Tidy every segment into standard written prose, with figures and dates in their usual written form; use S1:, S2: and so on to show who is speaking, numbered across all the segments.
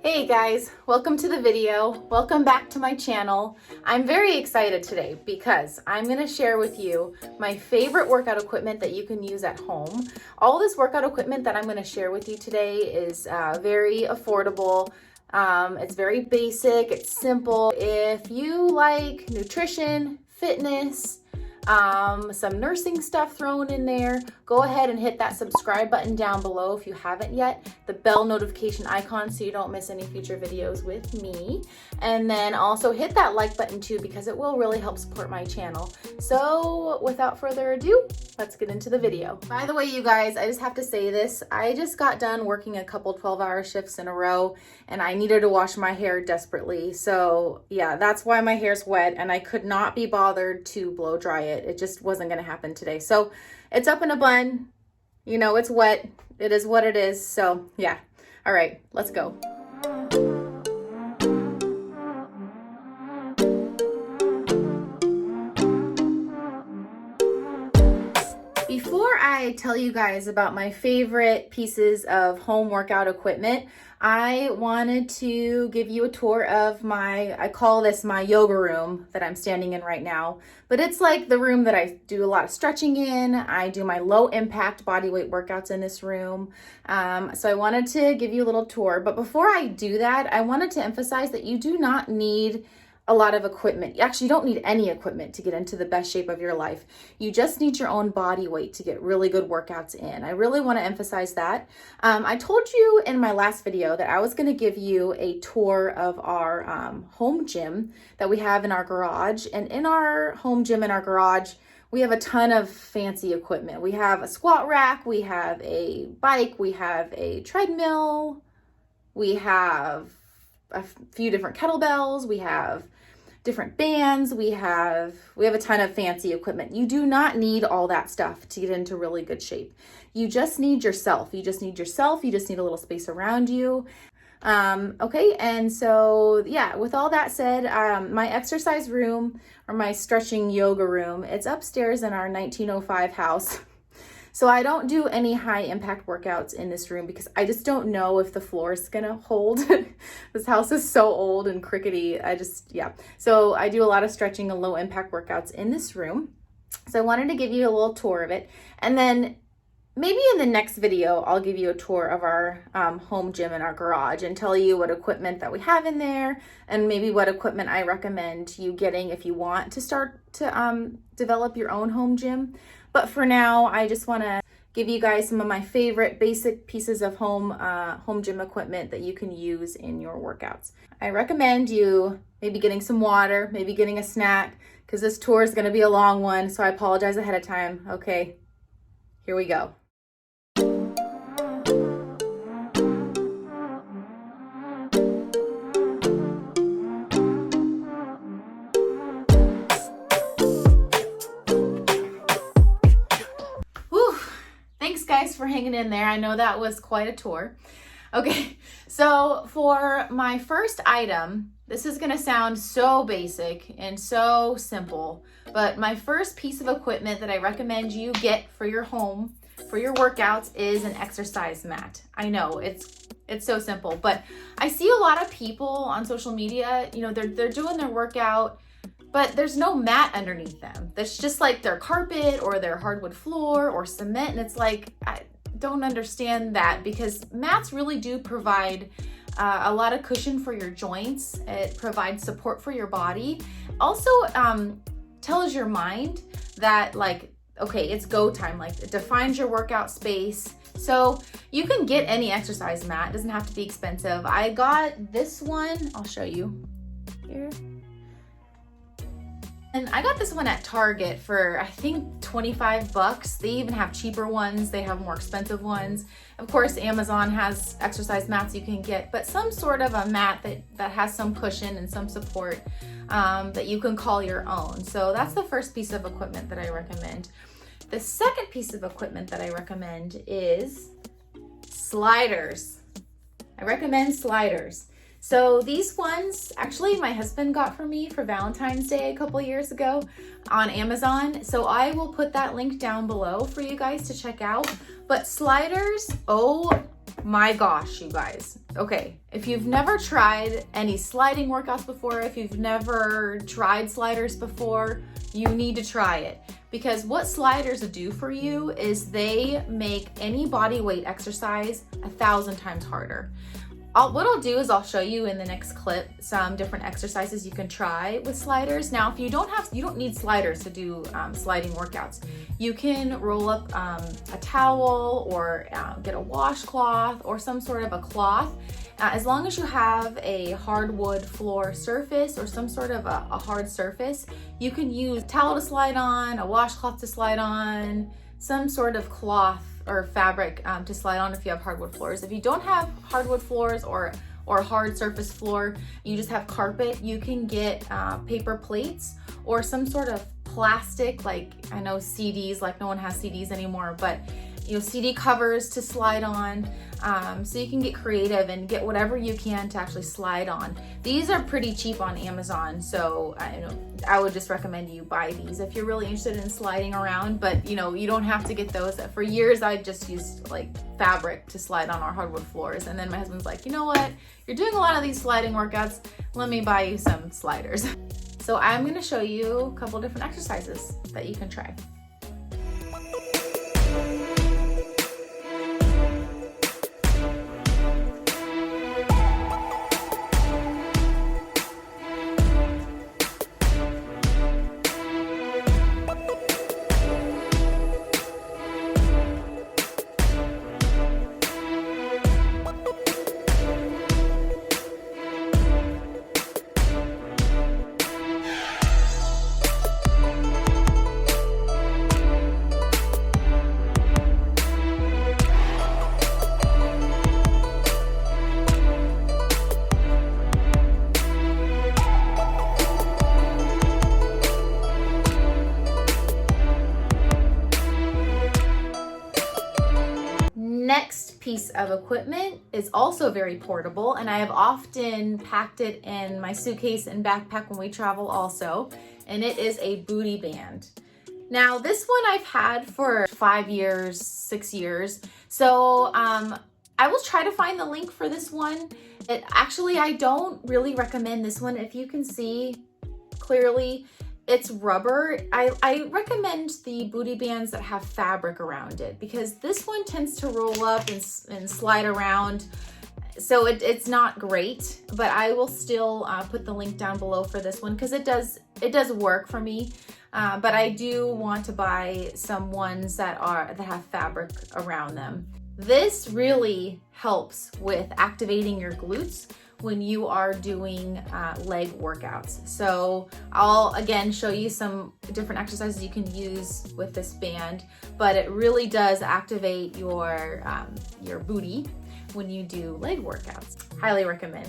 S1: Hey guys, welcome to the video. Welcome back to my channel. I'm very excited today because I'm going to share with you my favorite workout equipment that you can use at home. All this workout equipment that I'm going to share with you today is very affordable. It's very basic, it's simple. If you like nutrition, fitness, some nursing stuff thrown in there, go ahead and hit that subscribe button down below if you haven't yet, the bell notification icon so you don't miss any future videos with me, and then also hit that like button too because it will really help support my channel. So without further ado, let's get into the video. By the way, you guys, I just have to say this, I just got done working a couple 12-hour shifts in a row and I needed to wash my hair desperately. So yeah, that's why my hair's wet and I could not be bothered to blow dry it. It just wasn't gonna happen today. So it's up in a bun, you know, it's wet. It is what it is. So yeah, all right, let's go. Before I tell you guys about my favorite pieces of home workout equipment, I wanted to give you a tour of I call this my yoga room that I'm standing in right now, but it's like the room that I do a lot of stretching in. I do my low impact body weight workouts in this room. So I wanted to give you a little tour, but before I do that, I wanted to emphasize that you do not need a lot of equipment. Actually, you don't need any equipment to get into the best shape of your life. You just need your own body weight to get really good workouts in. I really want to emphasize that. I told you in my last video that I was going to give you a tour of our home gym that we have in our garage. And in our home gym in our garage, we have a ton of fancy equipment. We have a squat rack, we have a bike, we have a treadmill, we have a few different kettlebells, we have different bands, we have a ton of fancy equipment. You do not need all that stuff to get into really good shape. You just need yourself. You just need a little space around you. Okay, and so yeah, with all that said, my exercise room or my stretching yoga room, it's upstairs in our 1905 house. So I don't do any high impact workouts in this room because I just don't know if the floor is gonna hold. This house is so old and crickety. Yeah. So I do a lot of stretching and low impact workouts in this room. So I wanted to give you a little tour of it. And then maybe in the next video, I'll give you a tour of our home gym in our garage and tell you what equipment that we have in there and maybe what equipment I recommend you getting if you want to start to develop your own home gym. But for now, I just want to give you guys some of my favorite basic pieces of home gym equipment that you can use in your workouts. I recommend you maybe getting some water, maybe getting a snack, because this tour is going to be a long one, so I apologize ahead of time. Okay, here we go. Guys for hanging in there. I know that was quite a tour. Okay, so for my first item, this is going to sound so basic and so simple, but my first piece of equipment that I recommend you get for your home, for your workouts, is an exercise mat. I know it's so simple, but I see a lot of people on social media, you know, they're doing their workout, but there's no mat underneath them. That's just like their carpet or their hardwood floor or cement. And it's like, I don't understand that because mats really do provide a lot of cushion for your joints. It provides support for your body. Also tells your mind that like, okay, it's go time. Like it defines your workout space. So you can get any exercise mat. It doesn't have to be expensive. I got this one. I'll show you here. And I got this one at Target for, I think, 25 bucks. They even have cheaper ones. They have more expensive ones. Of course, Amazon has exercise mats you can get, but some sort of a mat that has some cushion and some support that you can call your own. So that's the first piece of equipment that I recommend. The second piece of equipment that I recommend is sliders. I recommend sliders. So these ones, actually my husband got for me for Valentine's Day a couple years ago on Amazon. So I will put that link down below for you guys to check out. But sliders, oh My gosh, you guys. Okay, if you've never tried any sliding workouts before, if you've never tried sliders before, you need to try it. Because what sliders do for you is they make any body weight exercise 1,000 times harder. What I'll do is I'll show you in the next clip some different exercises you can try with sliders. Now, if you don't need sliders to do sliding workouts. You can roll up a towel or get a washcloth or some sort of a cloth. As long as you have a hardwood floor surface or some sort of a hard surface, you can use a towel to slide on, a washcloth to slide on, some sort of cloth or fabric to slide on if you have hardwood floors. If you don't have hardwood floors or a hard surface floor, you just have carpet, you can get paper plates or some sort of plastic, like I know CDs, like no one has CDs anymore, but you know, CD covers to slide on. So you can get creative and get whatever you can to actually slide on. These are pretty cheap on Amazon, so I would just recommend you buy these if you're really interested in sliding around, but you know, you don't have to get those. For years, I just used like fabric to slide on our hardwood floors, and then my husband's like, you know what? You're doing a lot of these sliding workouts. Let me buy you some sliders. So I'm gonna show you a couple different exercises that you can try. Next piece of equipment is also very portable, and I have often packed it in my suitcase and backpack when we travel also, and it is a booty band. Now this one I've had for 5 years, 6 years, so I will try to find the link for this one. Actually, I don't really recommend this one. If you can see clearly, it's rubber. I recommend the booty bands that have fabric around it, because this one tends to roll up and slide around. So it's not great, but I will still put the link down below for this one because it does work for me. But I do want to buy some ones that have fabric around them. This really helps with activating your glutes when you are doing leg workouts. So I'll again show you some different exercises you can use with this band, but it really does activate your booty when you do leg workouts. Highly recommend.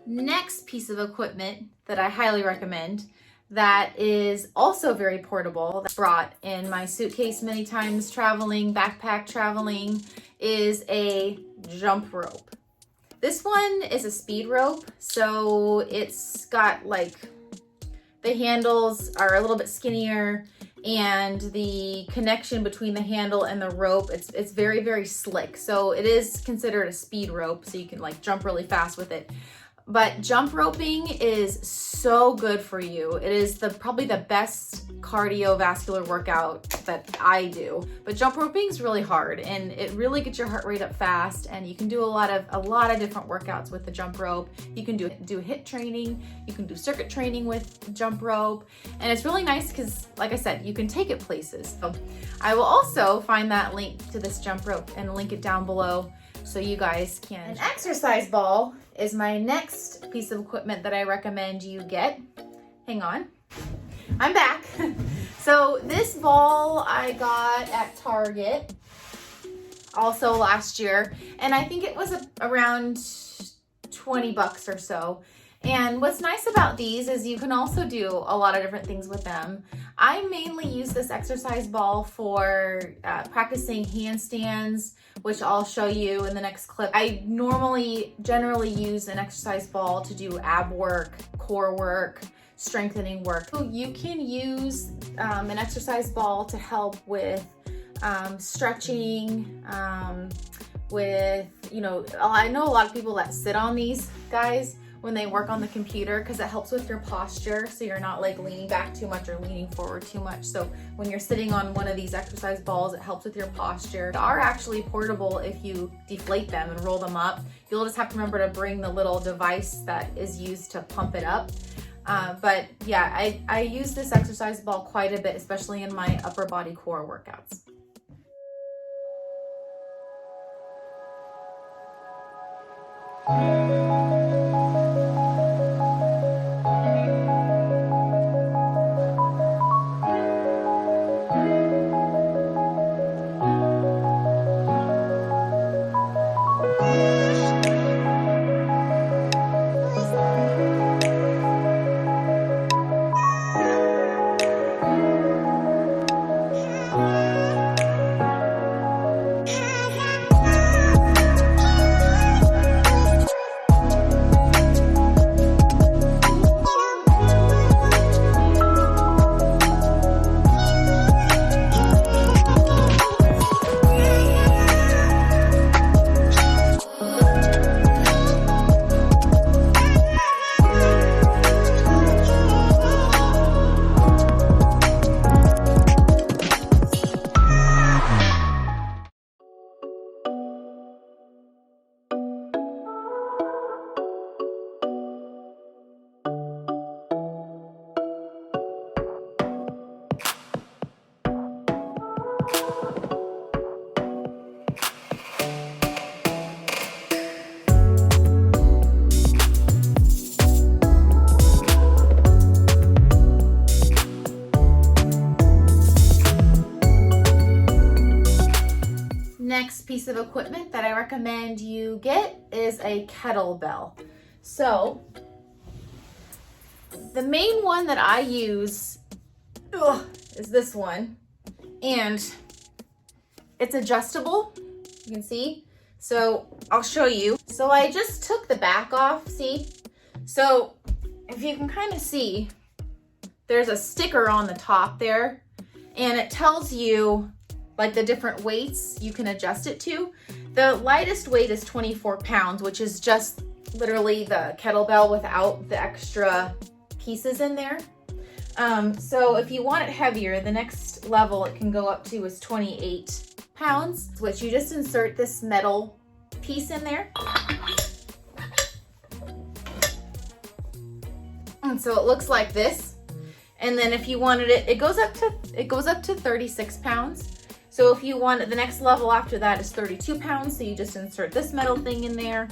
S1: Next piece of equipment that I highly recommend that is also very portable, that's brought in my suitcase many times traveling, backpack traveling, is a jump rope. This one is a speed rope, so it's got like the handles are a little bit skinnier, and the connection between the handle and the rope, it's very, very slick. So it is considered a speed rope, so you can like jump really fast with it. But jump roping is so good for you. It is probably the best cardiovascular workout that I do. But jump roping is really hard, and it really gets your heart rate up fast, and you can do a lot of different workouts with the jump rope. You can do HIIT training, you can do circuit training with jump rope, and it's really nice because, like I said, you can take it places. So I will also find that link to this jump rope and link it down below so you guys can. An exercise ball is my next piece of equipment that I recommend you get. Hang on, I'm back. So this ball I got at Target also last year, and I think it was around 20 bucks or so. And what's nice about these is you can also do a lot of different things with them. I mainly use this exercise ball for practicing handstands, which I'll show you in the next clip. I generally use an exercise ball to do ab work, core work, strengthening work. So you can use an exercise ball to help with stretching, with, you know, I know a lot of people that sit on these guys when they work on the computer because it helps with your posture, so you're not like leaning back too much or leaning forward too much. So when you're sitting on one of these exercise balls, it helps with your posture. They are actually portable if you deflate them and roll them up. You'll just have to remember to bring the little device that is used to pump it up. But yeah, I use this exercise ball quite a bit, especially in my upper body core workouts. Next piece of equipment that I recommend you get is a kettlebell. So the main one that I use is this one, and it's adjustable, you can see. So I'll show you. So I just took the back off, see? So if you can kind of see, there's a sticker on the top there, and it tells you like the different weights you can adjust it to. The lightest weight is 24 pounds, which is just literally the kettlebell without the extra pieces in there. So if you want it heavier, the next level it can go up to is 28 pounds, which you just insert this metal piece in there. And so it looks like this. And then if you wanted it, it goes up to 36 pounds. So if you want it, the next level after that is 32 pounds. So you just insert this metal thing in there.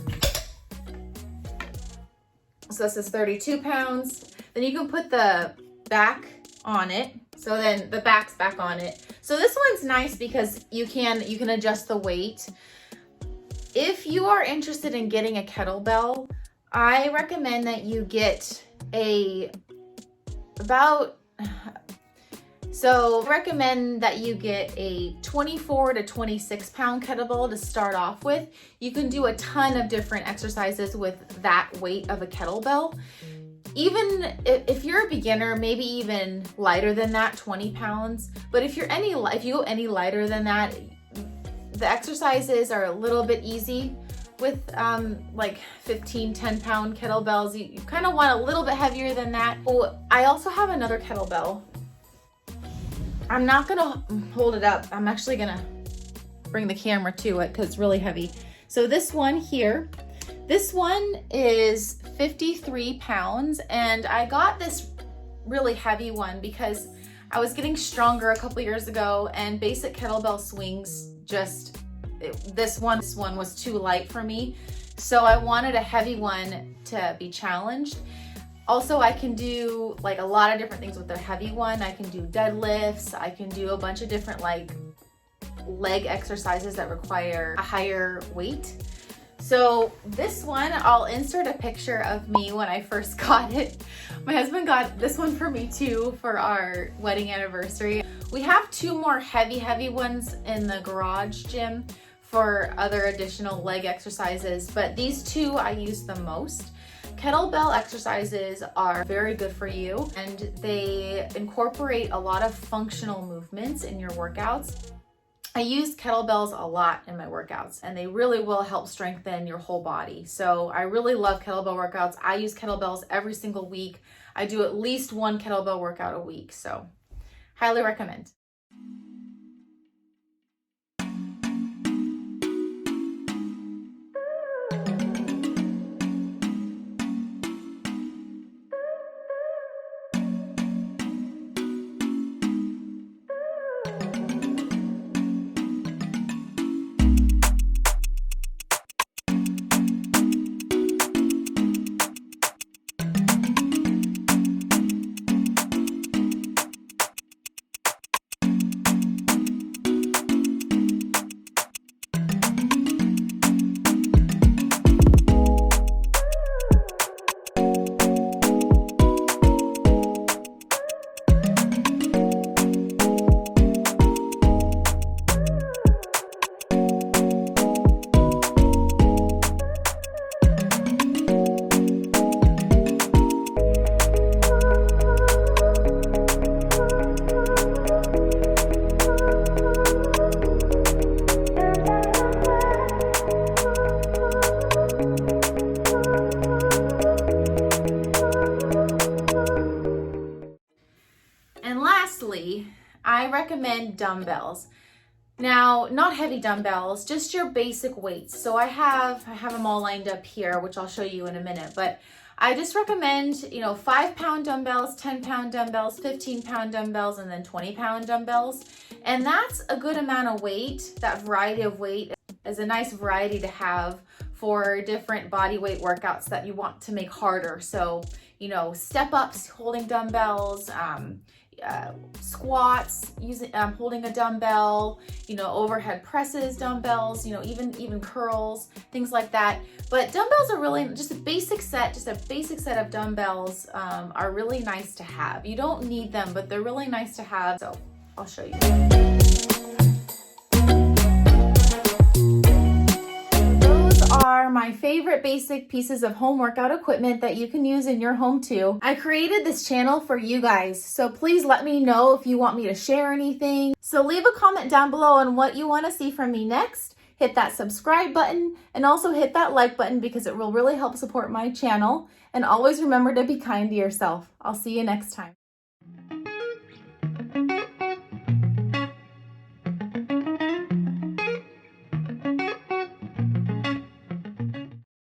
S1: So this is 32 pounds. Then you can put the back on it. So then the back's back on it. So this one's nice because you can adjust the weight. If you are interested in getting a kettlebell, I recommend that you get I recommend that you get a 24 to 26 pound kettlebell to start off with. You can do a ton of different exercises with that weight of a kettlebell. Even if you're a beginner, maybe even lighter than that, 20 pounds. But if you go any lighter than that, the exercises are a little bit easy. With like 10 pound kettlebells, you kind of want a little bit heavier than that. Oh, I also have another kettlebell. I'm not gonna hold it up. I'm actually gonna bring the camera to it because it's really heavy. So this one here, this one is 53 pounds, and I got this really heavy one because I was getting stronger a couple years ago, and basic kettlebell swings this one was too light for me. So I wanted a heavy one to be challenged. Also, I can do like a lot of different things with the heavy one. I can do deadlifts. I can do a bunch of different like leg exercises that require a higher weight. So this one, I'll insert a picture of me when I first got it. My husband got this one for me too for our wedding anniversary. We have two more heavy ones in the garage gym for other additional leg exercises, but these two I use the most. Kettlebell exercises are very good for you, and they incorporate a lot of functional movements in your workouts. I use kettlebells a lot in my workouts, and they really will help strengthen your whole body. So I really love kettlebell workouts. I use kettlebells every single week. I do at least one kettlebell workout a week, so highly recommend. And lastly, I recommend dumbbells. Now, not heavy dumbbells, just your basic weights. So I have them all lined up here, which I'll show you in a minute, but I just recommend, 5-pound dumbbells, 10-pound dumbbells, 15-pound dumbbells, and then 20-pound dumbbells. And that's a good amount of weight. That variety of weight is a nice variety to have for different body weight workouts that you want to make harder. So, step ups, holding dumbbells, squats, holding a dumbbell, overhead presses, dumbbells, even curls, things like that. But dumbbells are really just a basic set of dumbbells are really nice to have. You don't need them, but they're really nice to have. So I'll show you. Are my favorite basic pieces of home workout equipment that you can use in your home too. I created this channel for you guys, so please let me know if you want me to share anything. So leave a comment down below on what you want to see from me next. Hit that subscribe button and also hit that like button because it will really help support my channel. And always remember to be kind to yourself. I'll see you next time.